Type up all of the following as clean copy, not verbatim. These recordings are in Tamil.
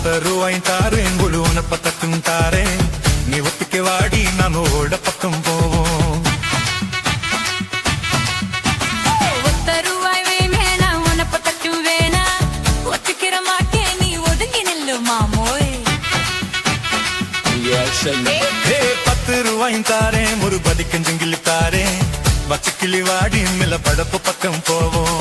ரூபாயும் தாரேன் குழுவன பத்தக்கும் தாரேன் நீ ஒத்திக்க வாடி நாம ஓட பக்கம் போவோம் ரூபாய் வேணா உனப்ப தட்டு வேணா ஒத்துக்கிற மாட்டேன் நீ ஒதுங்கி நில்லு மாமோய் 10 ரூபாயும் தாரேன் ஒரு பதிக்கஞ்சங்கிலி தாரேன் வச்சு கிளி வாடி மேல படப்பு பக்கம் போவோம்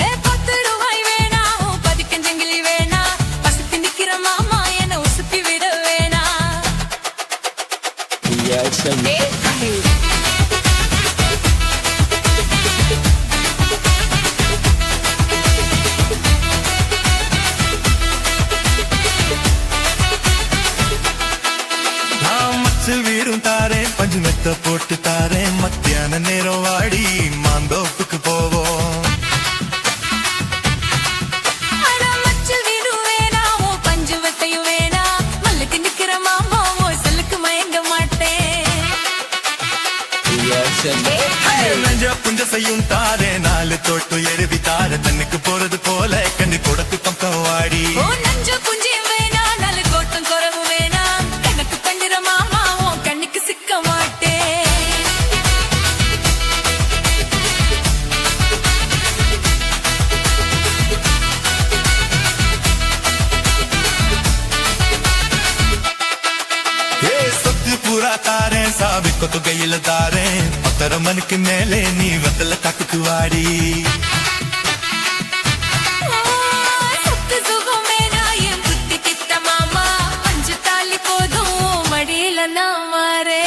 வீரும் தாரேன் பஞ்சு மெத்த போட்டு தாரேன் மத்தியான நேரம் வாடி மாந்தோப்புக்கு போவோம் புஞ்ச செய்யும் தாரே 4 தோட்டு எருவி தார தன்னுக்கு போறது போல கண்ணி கொடுத்து பக்கம் வாடி புஞ்சி வேணா 4 கோட்டம் குறவு வேணா எனக்கு கண்டிர மாமா கண்ணுக்கு சிக்க மாட்டேன் சொத்து பூரா தாரேன் சாவி கொத்து கையில தாரேன் 10 மணிக்கு மேலே நீ வத்தல காட்டுக்கு வாடி நான் மாறே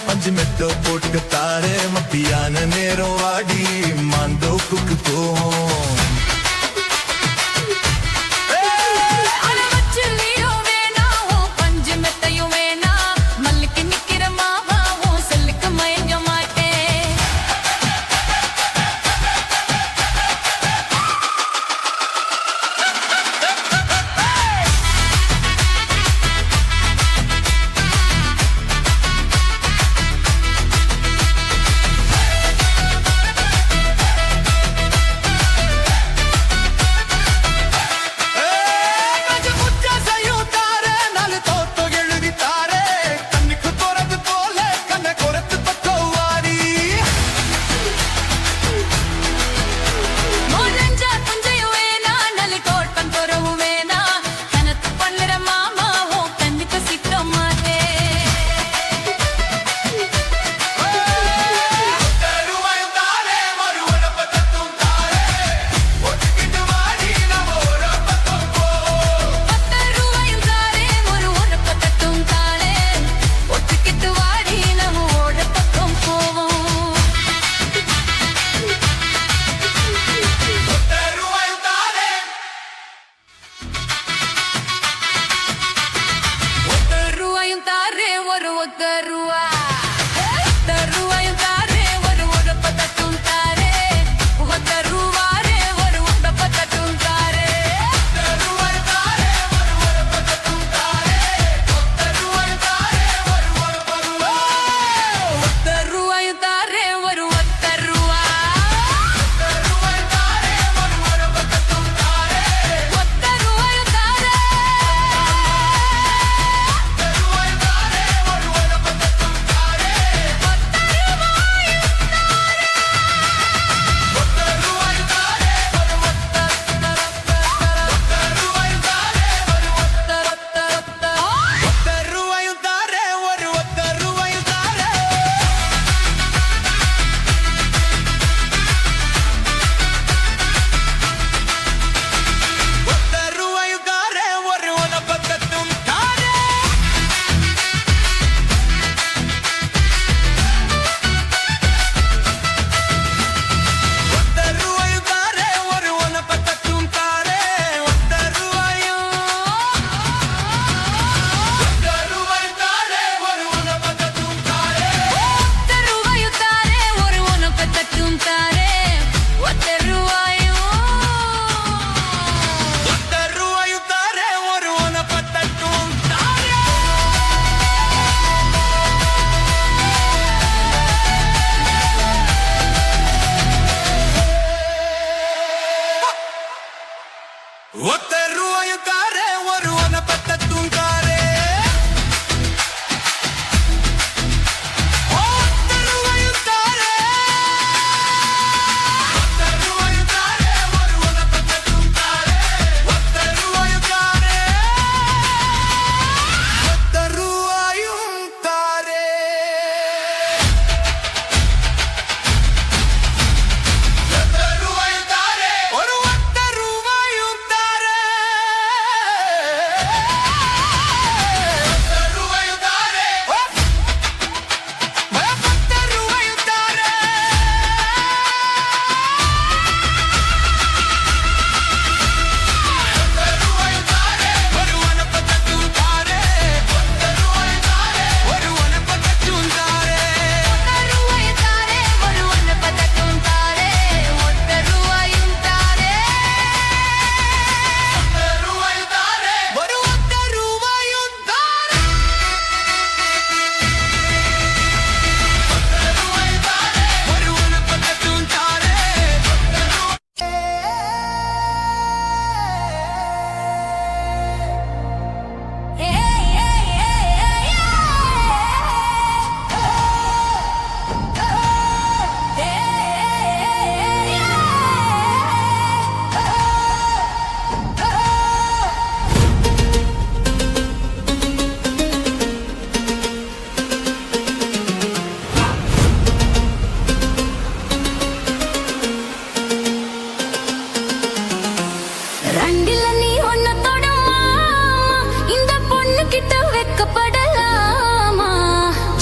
பஞ்சு மெத்த போட்டு தாரேன் மத்தியான நேரம் வாடி மாந்தோப்புக்கு போவோம்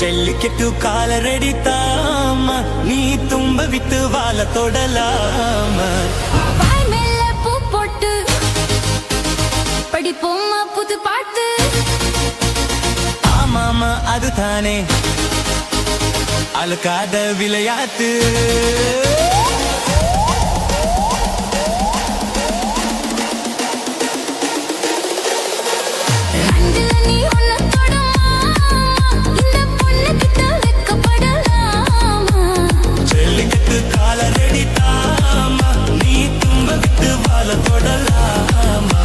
ஜல்லிக்கட்டு காலரடி தாம நீ தும்ப வித்து வாழ தொடலாம வாய் மேல பூ போட்டு படிப்போமா புது பாட்டு ஆமாமா அதுதானே அழுக்காத விளையாட்டு ரெண்டுல நீ ஒண்ணு தொடுமா இந்த பொண்ணு கிட்ட வெக்கப்படலாமா ஜல்லிக்கட்டு காலரடி தாம நீ தும்ப வித்து வாழ தொடலாமா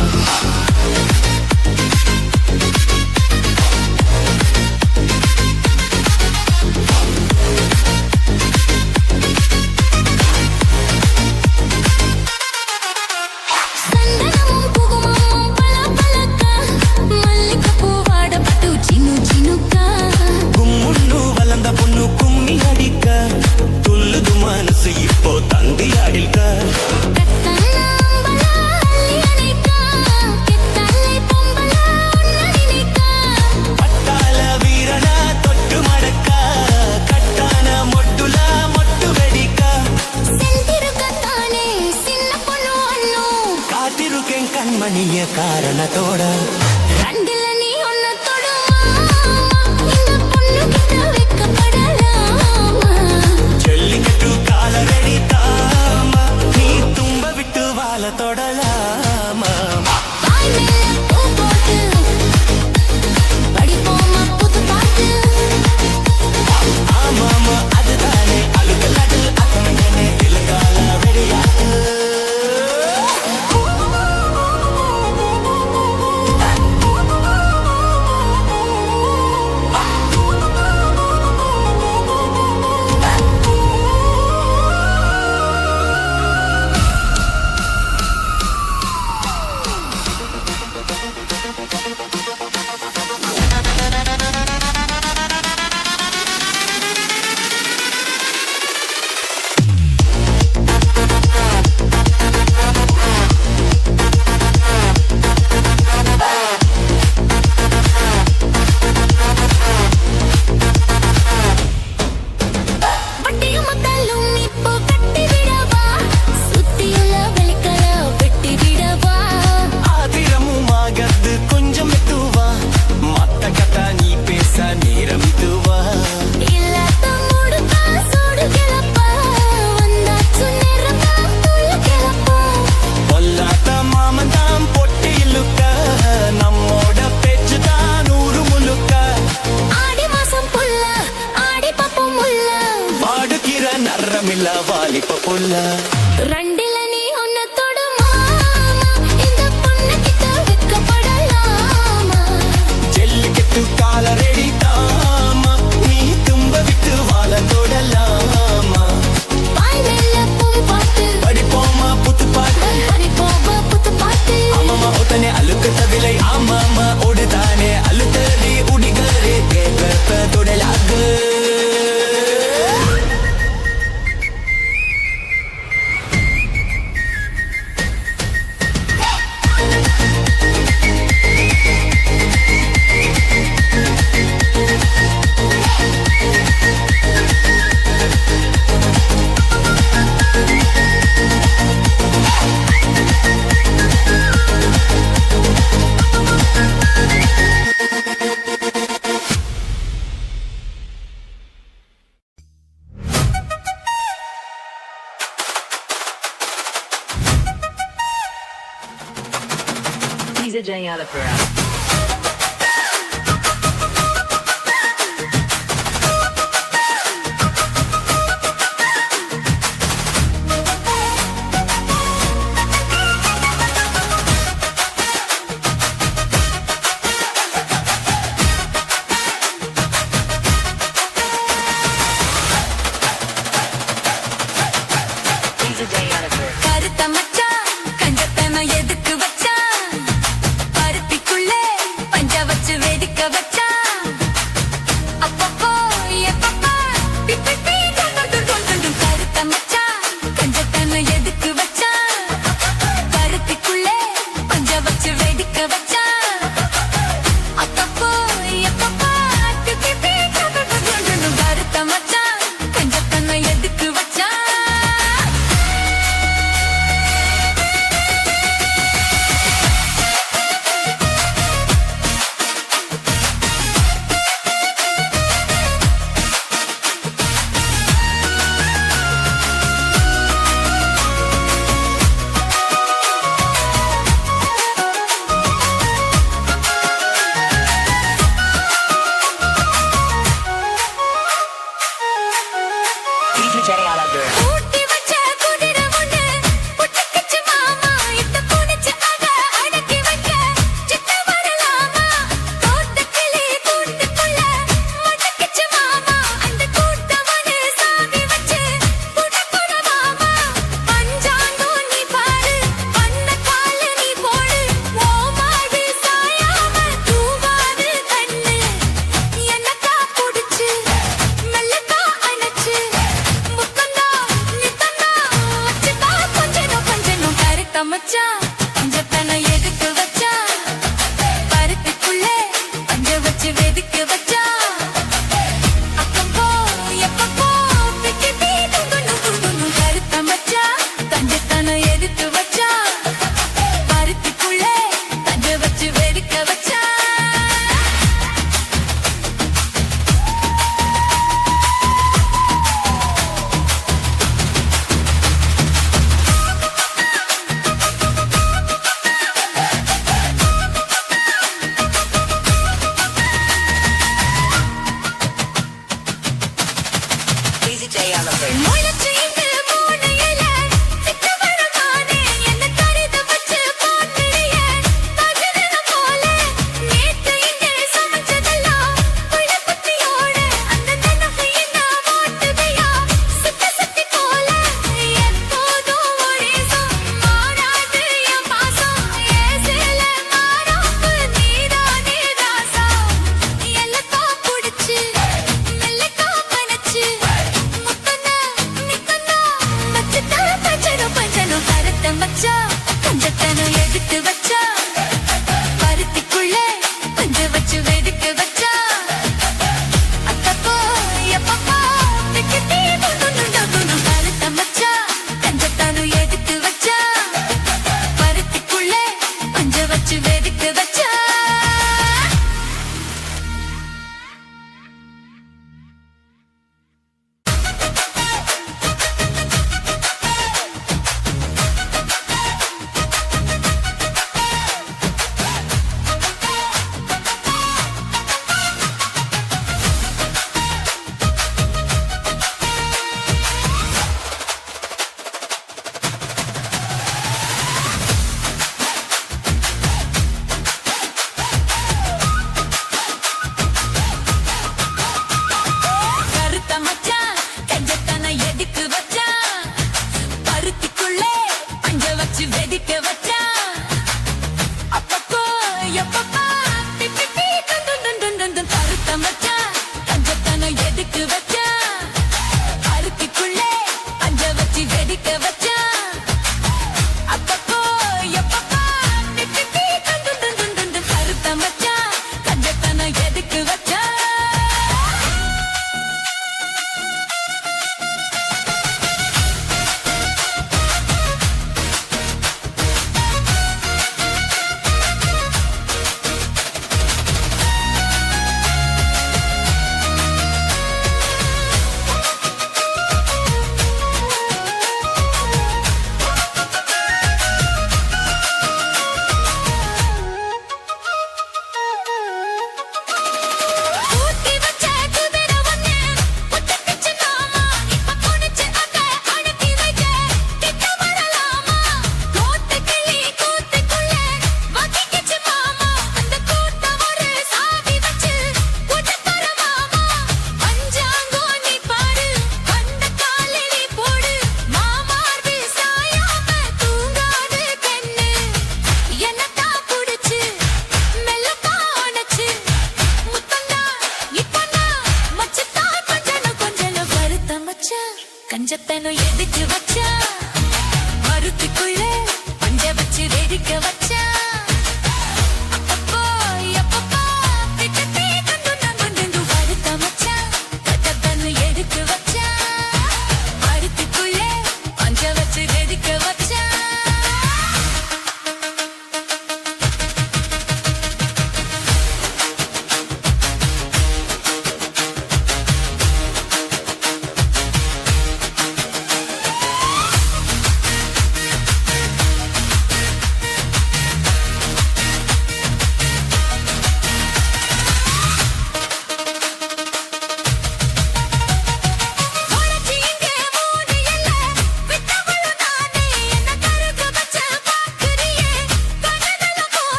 சந்தனமும் குங்குமமும் பளபளக்க மல்லிகைப்பூ வாடப்பட்டு சினு சினுக்கா கும்முன்னு வளர்ந்த பொண்ணு கும்மி அடிக்க துள்ளுது மனசு இப்போ தந்தி அடிக்க கத்தனாம்பலா அள்ளி அணைக்கா கெத்தல்லை பொம்பலா உன்ன நினைக்கா பட்டாள வீரனா தொட்டு மடக்க கட்டான மொட்டுல மொட்டு வெடிக்க செந்திருக்கத்தானே சின்ன பொண்ணு அண்ணு காத்திருக்கேன் கண்மணிய காரணத்தோட ரெண்டுல நீ ஒண்ணு தொடுமா இந்த பொண்ணு கிட்ட வெக்கப்படலாமா ஜல்லிக்கட்டு காலரடி தாம நீ தும்ப விட்டு வாழ தொடலாமா வாய் மேல பூ போட்டு படிப்போமா புது பாட்டு ஆமாமா அதுதானே அழுகலாடு அத்தனை இலகால வெடியாட்டு வட்டியும் மத்தாலும் இப்போ கட்டி விடவா சுத்தியுள்ள வெளிக்கல வெட்டி விடவா ஆதிரமும் ஆகது கொஞ்சம் மெதுவா மத்த கதா நீ பேச நேரம் இதுவா இல்லாத மூடுதா சூடு கிளப்பா வந்தாச்சு நேரமா துள்ள கிளப்பா பொல்லாத மாமந்தாம் பொட்டி இழுக்க நம்மோட பேச்சுதான் நூறு முழுக்க ஆடி மாசம் புல்ல ஆடி பாப்போம் முல்ல பாடுகிற நரமில்ல வாலிப்ப புல்ல ரெண்டுல நீ ஒண்ணு தொடுமா இந்த பொண்ணு கிட்ட வெக்கப்படலாமா ஜல்லிக்கட்டு காலரடி தாம நீ தும்ப விட்டு வாழ தொடலாமா வாய் மேல பூ போட்டு படிப்போமா புத்து பாட்டு படிப்போமா புது பாட்டு ஆமாமா ஒத்தனை அழுக்கத்த விலை ஆமாமா ஓடுதானே அழுத்தடி உடிகரே கேட்க தொடலாகு Lisa J. Alapura. Lisa J. Alapura. கருத்த மச்சான் கஞ்சத்தனம் எதுக்கு வச்சான் பருத்திக்குள்ளே கருத்த மச்சான் பஞ்சத்தனை எதுக்கு வச்சா பருத்திக்குள்ளே பஞ்ச வச்சு வெதுக்கு வச்சா அப்பப்போ எப்பப்போ பிக்கி பீட்டு குண்டு கருத்த மச்சான் பஞ்சத்தனை எதுக்கு வச்சா பருத்திக்குள்ளே பஞ்ச வச்சு வெதுக்க வச்சா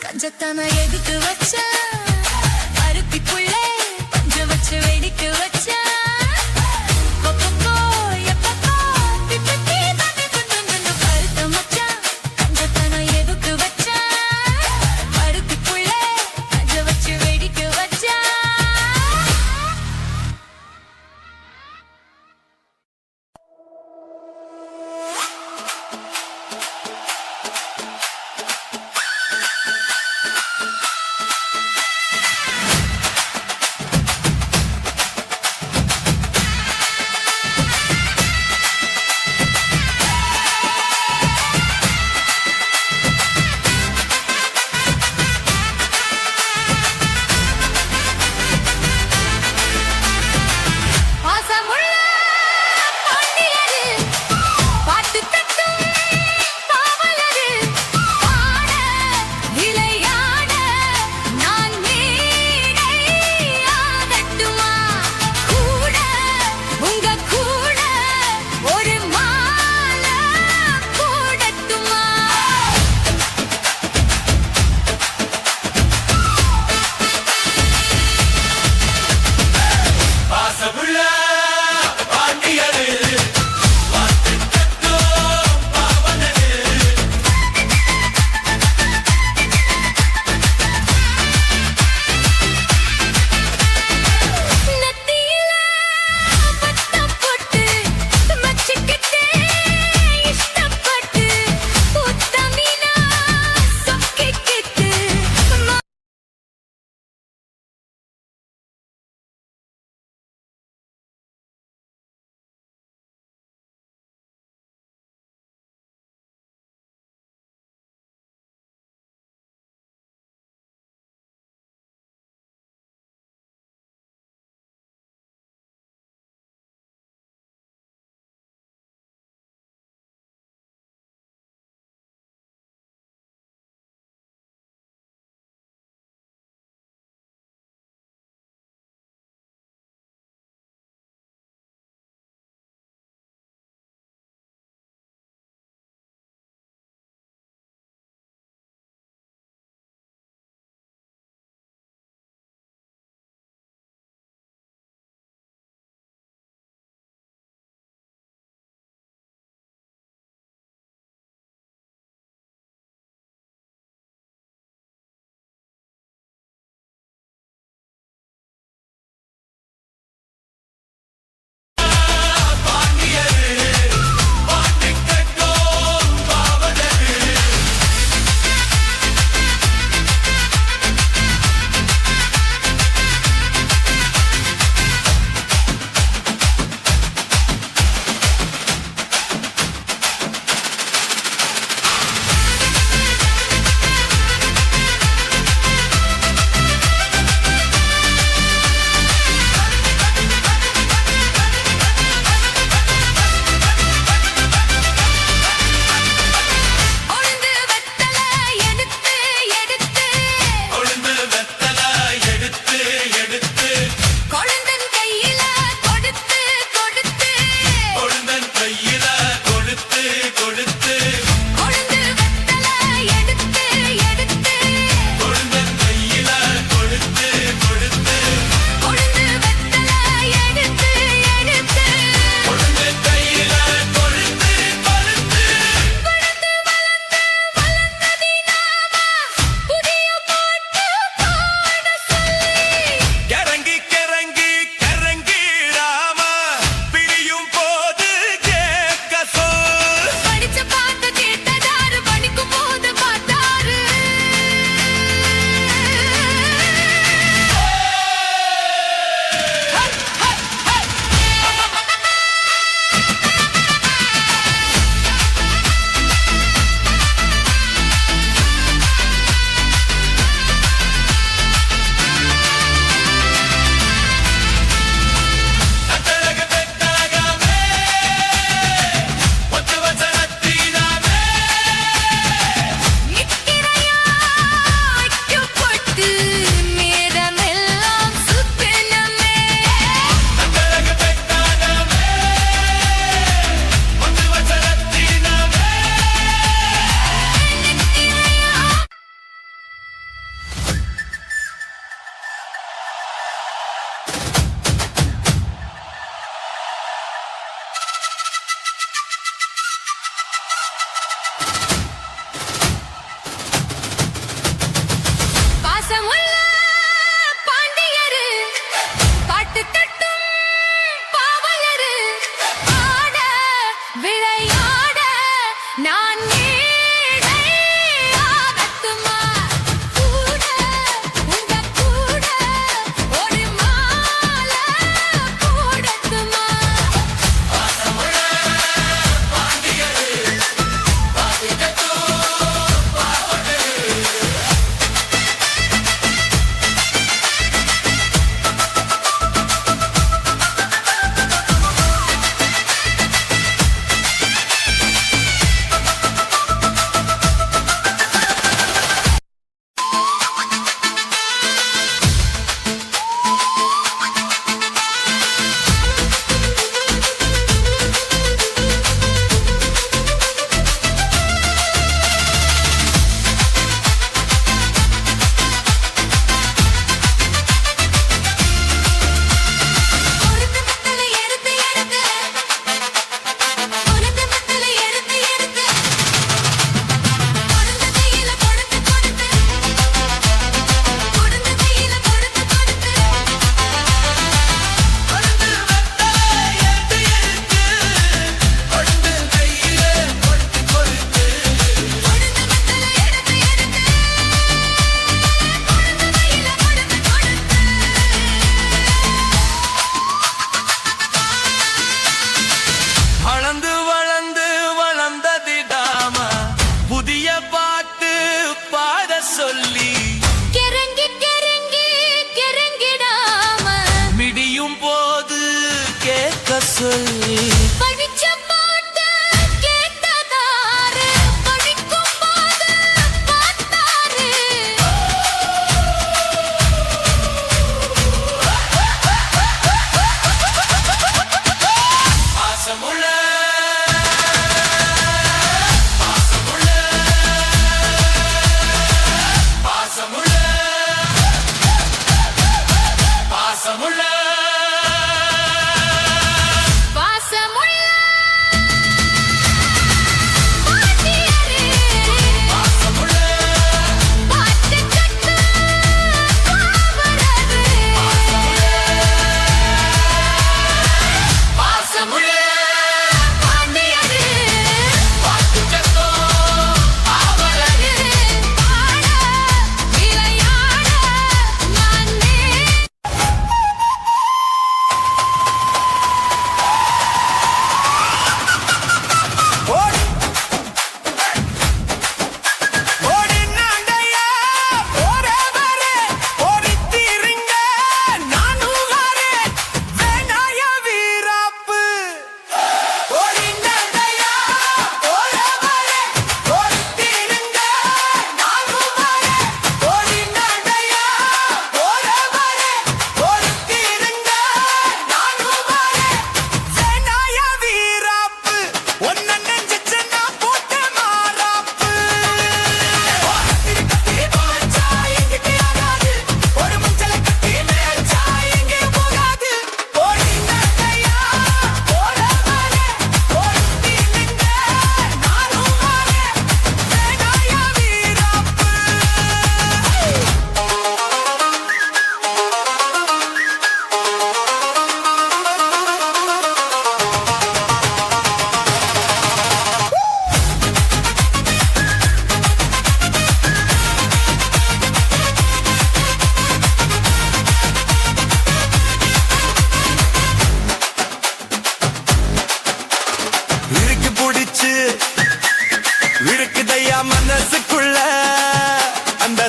கஞ்சத்தான எதுக்கு வச்ச பருத்திக்குள்ளே பஞ்ச வச்சு வெடிக்க வச்ச கொக்கோ எப்பக்கோ பிப்பி தண்ணி துண்டு பருத்த மச்சான் கஞ்சத்தான எதுக்கு வச்ச பருத்திக்குள்ளே பஞ்ச வச்சு வெடிக்க வச்ச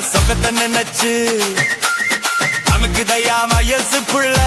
சொகத்தை நினைச்சு நமக்கு தயா வயசு புள்ள